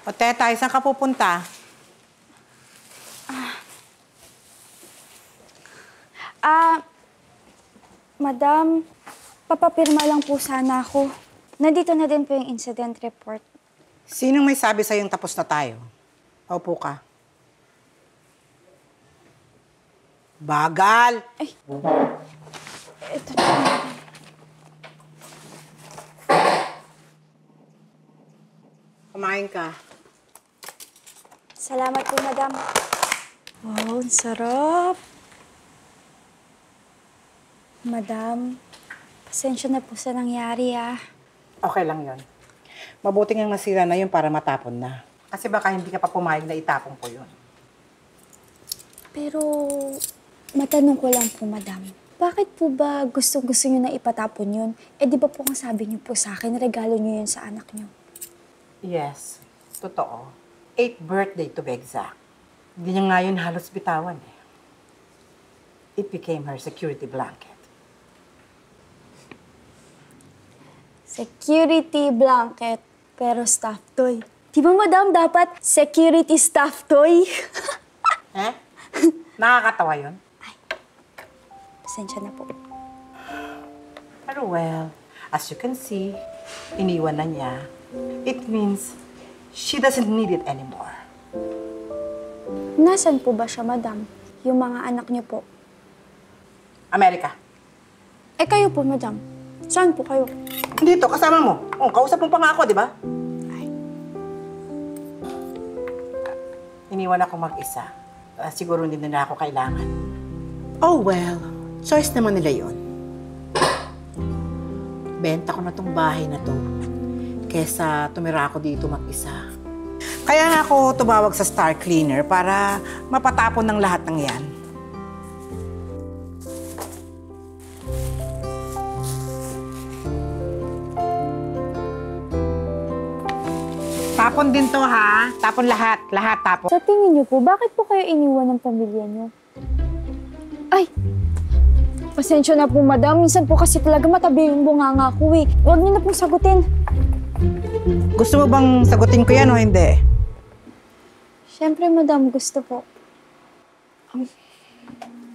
O Tetay, saan ka pupunta? Madam, papapirma lang po sana ako. Nandito na din po yung incident report. Sinong may sabi sa'yong tapos na tayo? Paupo ka. Bagal! Ay, ito na. Kumain ka. Salamat po, madam. Wow, ang sarap. Madam, pasensya na po sa nangyari, Okay lang yon. Mabuti nga nasira na yun para matapon na. Kasi baka hindi ka pa pumayag na itapon ko yun. Pero, matanong ko lang po, madam. Bakit po ba gusto niyo na ipatapon yun? Eh, di ba po ang sabi niyo po sa akin, regalo niyo yun sa anak niyo? Yes, totoo. 8th birthday to be exact. Hindi niya nga yun halos bitawan eh. It became her security blanket. Security blanket, pero stuffed toy. Di ba, madam, dapat security stuffed toy? Eh? Nakakatawa yun? Pasensya na po. Pero well, as you can see, iniwan na niya. It means she doesn't need it anymore. Nasaan po ba siya, madam? Yung mga anak niyo po. Amerika. Eh, kayo po, madam. Saan po kayo? Dito, kasama mo. Oh, kausap mo pa nga ako, di ba? Iniwan ako mag-isa. Siguro hindi na ako kailangan. Oh well, choice naman nila yon. Benta ko na tong bahay na to. Kesa tumira ako dito mag-isa. Kaya nga ako tumawag sa Star Cleaner para mapatapon ng lahat ng yan. Tapon din to, ha? Tapon lahat. Lahat tapon. Sa tingin niyo po, bakit po kayo iniwan ng pamilya niyo? Ay! Pasensya na po, madam. Minsan po kasi talaga matabi yung bunganga ko, eh. Huwag niyo na pong sagutin. Gusto mo bang sagutin ko yan o hindi? Siyempre, madam, gusto po.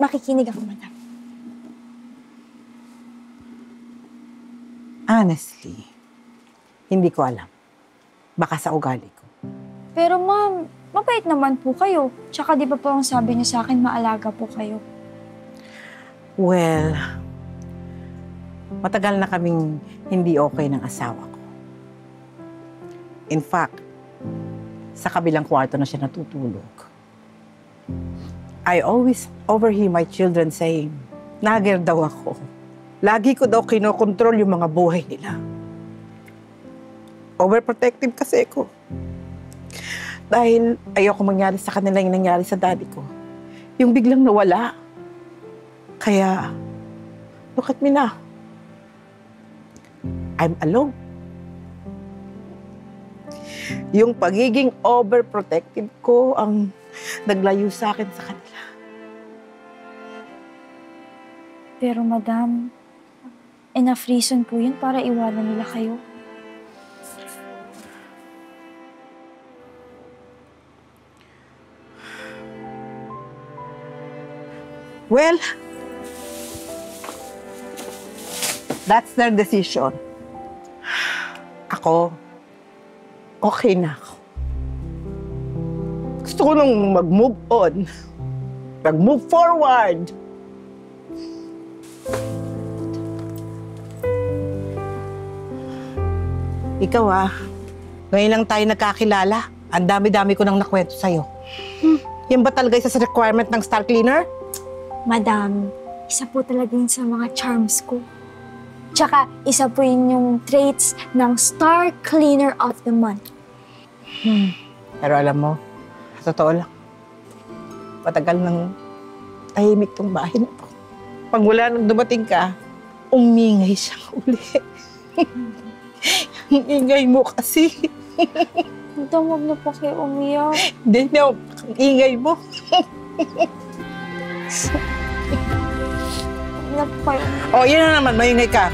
Makikinig ako, madam. Honestly, hindi ko alam. Baka sa ugali ko. Pero, ma'am, mabait naman po kayo. Tsaka di ba po ang sabi niyo sa akin, maalaga po kayo. Well, matagal na kaming hindi okay ng asawa ko. In fact, sa kabilang kwarto na siya natutulog. I always overhear my children saying, "Nagger daw ako. Lagi ko daw kinokontrol yung mga buhay nila." Overprotective kasi ako. Dahil ayoko mangyari sa kanila yung nangyari sa daddy ko. Yung biglang nawala. Kaya, look at me now. I'm alone. Yung pagiging overprotective ko ang naglayo sa akin sa kanila. Pero, madam, enough reason po yun para iwanan nila kayo. Well, that's their decision. Ako, okay na ako. Gusto ko nang mag-move on. Mag-move forward. Ikaw ngayon lang tayo nagkakilala. Ang dami-dami ko nang nakwento sa'yo. Yan ba talaga isa sa requirement ng Star Cleaner? Madam, isa po talaga yun sa mga charms ko. Tsaka, isa po yun yung traits ng Star Cleaner of the Month. Pero alam mo, sa totoo lang, matagal nang tahimik tong bahay na to. Pag wala nang dumating ka, umingay siyang uli. Ang ingay mo kasi. Madam, huwag na po kayo umiyak. Hindi na, ang ingay mo. Huwag na po kayo umiyak. O, yun na naman, maingay ka.